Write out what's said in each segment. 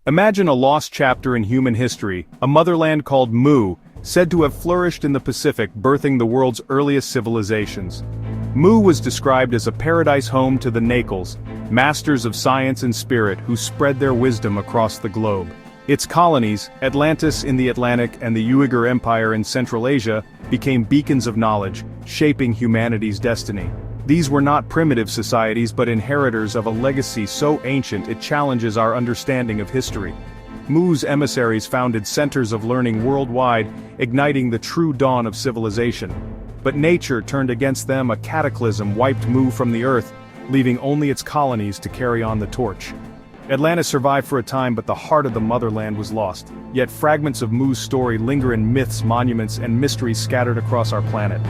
Imagine a lost chapter in human history, a motherland called Mu, said to have flourished in the Pacific, birthing the world's earliest civilizations. Mu was described as a paradise home to the Nacals, masters of science and spirit who spread their wisdom across the globe. Its colonies, Atlantis in the Atlantic and the Uighur Empire in Central Asia, became beacons of knowledge, shaping humanity's destiny. These were not primitive societies but inheritors of a legacy so ancient it challenges our understanding of history. Mu's emissaries founded centers of learning worldwide, igniting the true dawn of civilization. But nature turned against them. A cataclysm wiped Mu from the earth, leaving only its colonies to carry on the torch. Atlantis survived for a time, but the heart of the motherland was lost. Yet fragments of Mu's story linger in myths, monuments, and mysteries scattered across our planet.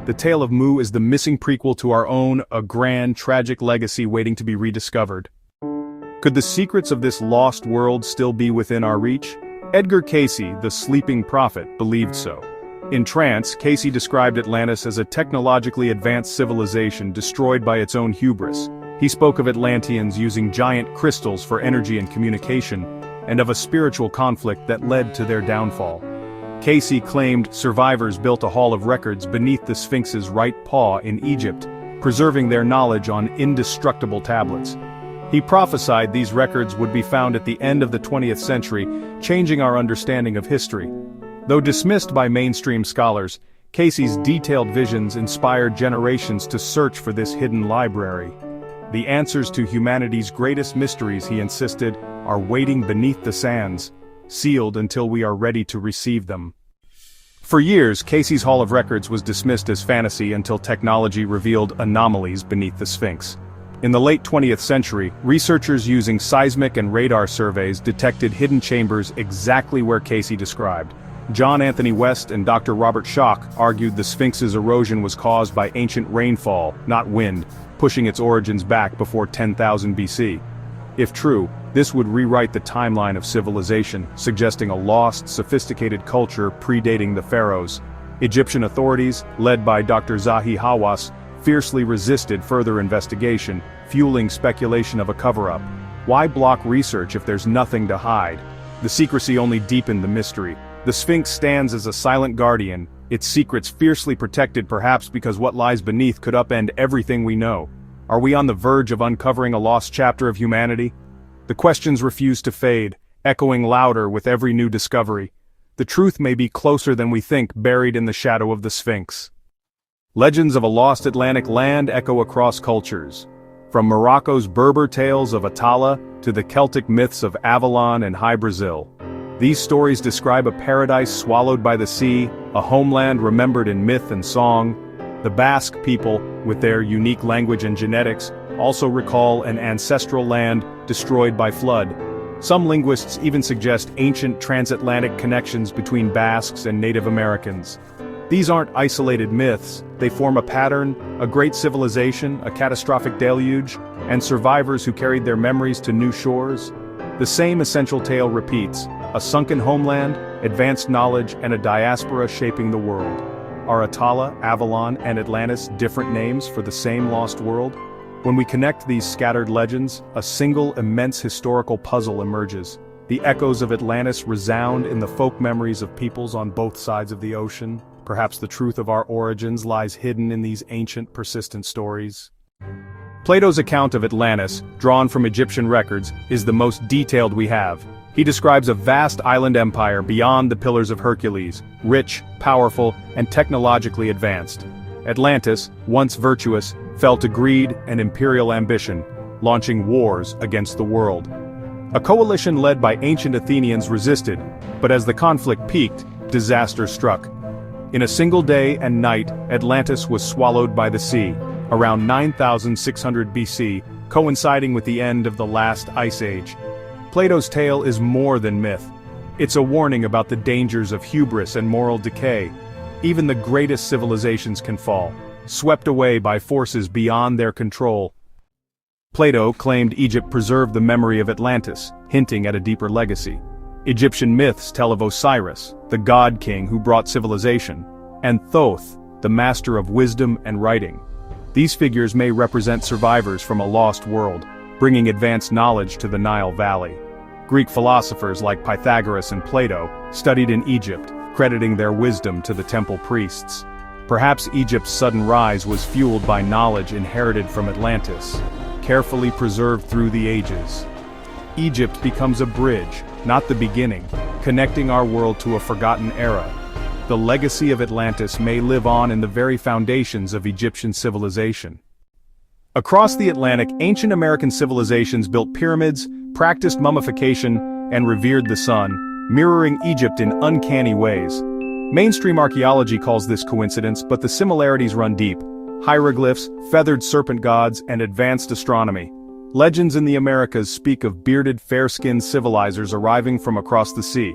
The tale of Mu is the missing prequel to our own, a grand, tragic legacy waiting to be rediscovered. Could the secrets of this lost world still be within our reach? Edgar Cayce, the sleeping prophet, believed so. In Trance, Cayce described Atlantis as a technologically advanced civilization destroyed by its own hubris. He spoke of Atlanteans using giant crystals for energy and communication, and of a spiritual conflict that led to their downfall. Cayce claimed survivors built a hall of records beneath the Sphinx's right paw in Egypt, preserving their knowledge on indestructible tablets. He prophesied these records would be found at the end of the 20th century, changing our understanding of history. Though dismissed by mainstream scholars, Cayce's detailed visions inspired generations to search for this hidden library. The answers to humanity's greatest mysteries, he insisted, are waiting beneath the sands, sealed until we are ready to receive them. For years, Cayce's Hall of Records was dismissed as fantasy until technology revealed anomalies beneath the Sphinx. In the late 20th century, researchers using seismic and radar surveys detected hidden chambers exactly where Cayce described. John Anthony West and Dr. Robert Schoch argued the Sphinx's erosion was caused by ancient rainfall, not wind, pushing its origins back before 10,000 BC. If true, this would rewrite the timeline of civilization, suggesting a lost, sophisticated culture predating the pharaohs. Egyptian authorities, led by Dr. Zahi Hawass, fiercely resisted further investigation, fueling speculation of a cover-up. Why block research if there's nothing to hide? The secrecy only deepened the mystery. The Sphinx stands as a silent guardian, its secrets fiercely protected, perhaps because what lies beneath could upend everything we know. Are we on the verge of uncovering a lost chapter of humanity? The questions refuse to fade, echoing louder with every new discovery. The truth may be closer than we think, buried in the shadow of the Sphinx. Legends of a lost Atlantic land echo across cultures. From Morocco's Berber tales of Attala to the Celtic myths of Avalon and High Brazil. These stories describe a paradise swallowed by the sea, a homeland remembered in myth and song. The Basque people, with their unique language and genetics, also recall an ancestral land destroyed by flood. Some linguists even suggest ancient transatlantic connections between Basques and Native Americans. These aren't isolated myths, they form a pattern, a great civilization, a catastrophic deluge, and survivors who carried their memories to new shores. The same essential tale repeats, a sunken homeland, advanced knowledge, and a diaspora shaping the world. Are Attala, Avalon, and Atlantis different names for the same lost world? When we connect these scattered legends, a single immense historical puzzle emerges. The echoes of Atlantis resound in the folk memories of peoples on both sides of the ocean. Perhaps the truth of our origins lies hidden in these ancient, persistent stories. Plato's account of Atlantis, drawn from Egyptian records, is the most detailed we have. He describes a vast island empire beyond the Pillars of Hercules, rich, powerful, and technologically advanced. Atlantis, once virtuous, fell to greed and imperial ambition, launching wars against the world. A coalition led by ancient Athenians resisted, but as the conflict peaked, disaster struck. In a single day and night, Atlantis was swallowed by the sea, around 9,600 BC, coinciding with the end of the last ice age. Plato's tale is more than myth. It's a warning about the dangers of hubris and moral decay. Even the greatest civilizations can fall, swept away by forces beyond their control. Plato claimed Egypt preserved the memory of Atlantis, hinting at a deeper legacy. Egyptian myths tell of Osiris, the god-king who brought civilization, and Thoth, the master of wisdom and writing. These figures may represent survivors from a lost world, bringing advanced knowledge to the Nile Valley. Greek philosophers like Pythagoras and Plato studied in Egypt, crediting their wisdom to the temple priests. Perhaps Egypt's sudden rise was fueled by knowledge inherited from Atlantis, carefully preserved through the ages. Egypt becomes a bridge, not the beginning, connecting our world to a forgotten era. The legacy of Atlantis may live on in the very foundations of Egyptian civilization. Across the Atlantic, ancient American civilizations built pyramids, practiced mummification, and revered the sun, mirroring Egypt in uncanny ways. Mainstream archaeology calls this coincidence, but the similarities run deep. Hieroglyphs, feathered serpent gods, and advanced astronomy. Legends in the Americas speak of bearded, fair-skinned civilizers arriving from across the sea.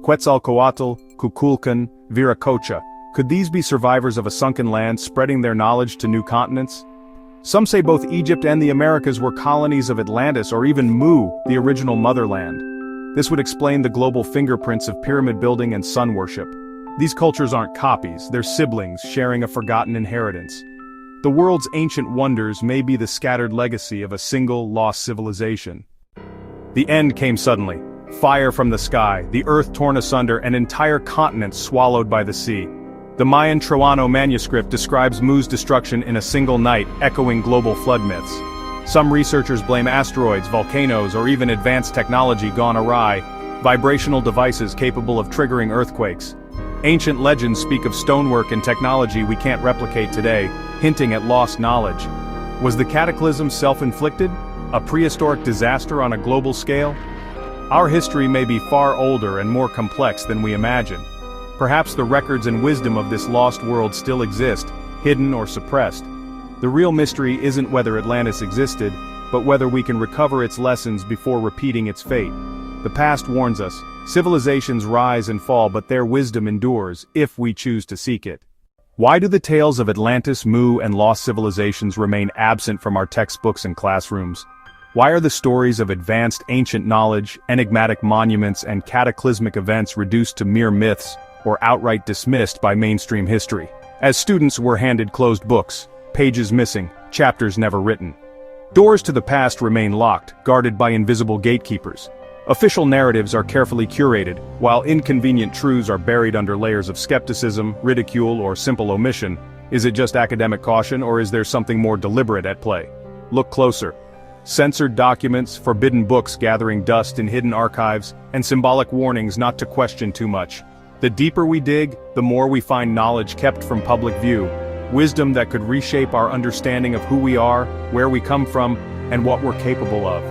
Quetzalcoatl, Kukulkan, Viracocha. Could these be survivors of a sunken land spreading their knowledge to new continents? Some say both Egypt and the Americas were colonies of Atlantis or even Mu, the original motherland. This would explain the global fingerprints of pyramid building and sun worship. These cultures aren't copies, they're siblings sharing a forgotten inheritance. The world's ancient wonders may be the scattered legacy of a single, lost civilization. The end came suddenly. Fire from the sky, the earth torn asunder, and entire continents swallowed by the sea. The Mayan Troano manuscript describes Mu's destruction in a single night, echoing global flood myths. Some researchers blame asteroids, volcanoes, or even advanced technology gone awry, vibrational devices capable of triggering earthquakes. Ancient legends speak of stonework and technology we can't replicate today, hinting at lost knowledge. Was the cataclysm self-inflicted? A prehistoric disaster on a global scale? Our history may be far older and more complex than we imagine. Perhaps the records and wisdom of this lost world still exist, hidden or suppressed. The real mystery isn't whether Atlantis existed, but whether we can recover its lessons before repeating its fate. The past warns us, civilizations rise and fall, but their wisdom endures, if we choose to seek it. Why do the tales of Atlantis, Mu, and lost civilizations remain absent from our textbooks and classrooms? Why are the stories of advanced ancient knowledge, enigmatic monuments, and cataclysmic events reduced to mere myths, or outright dismissed by mainstream history? As students, we're handed closed books, pages missing, chapters never written. Doors to the past remain locked, guarded by invisible gatekeepers. Official narratives are carefully curated, while inconvenient truths are buried under layers of skepticism, ridicule, or simple omission. Is it just academic caution, or is there something more deliberate at play? Look closer. Censored documents, forbidden books gathering dust in hidden archives, and symbolic warnings not to question too much. The deeper we dig, the more we find knowledge kept from public view. Wisdom that could reshape our understanding of who we are, where we come from, and what we're capable of.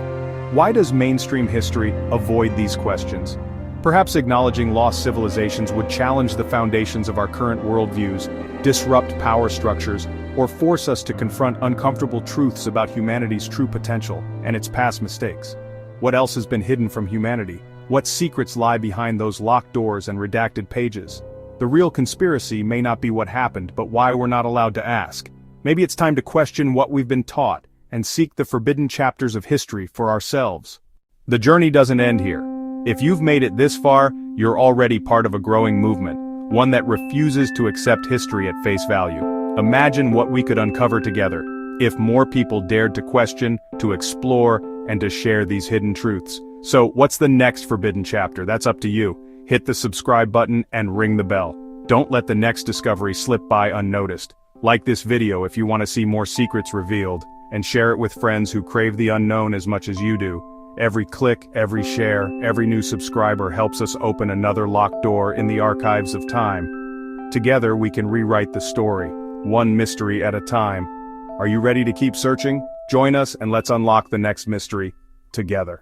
Why does mainstream history avoid these questions? Perhaps acknowledging lost civilizations would challenge the foundations of our current worldviews, disrupt power structures, or force us to confront uncomfortable truths about humanity's true potential and its past mistakes. What else has been hidden from humanity? What secrets lie behind those locked doors and redacted pages? The real conspiracy may not be what happened, but why we're not allowed to ask. Maybe it's time to question what we've been taught, and seek the forbidden chapters of history for ourselves. The journey doesn't end here. If you've made it this far, you're already part of a growing movement, one that refuses to accept history at face value. Imagine what we could uncover together, if more people dared to question, to explore, and to share these hidden truths. So, what's the next forbidden chapter? That's up to you. Hit the subscribe button and ring the bell. Don't let the next discovery slip by unnoticed. Like this video if you want to see more secrets revealed, and share it with friends who crave the unknown as much as you do. Every click, every share, every new subscriber helps us open another locked door in the archives of time. Together we can rewrite the story, one mystery at a time. Are you ready to keep searching? Join us and let's unlock the next mystery together.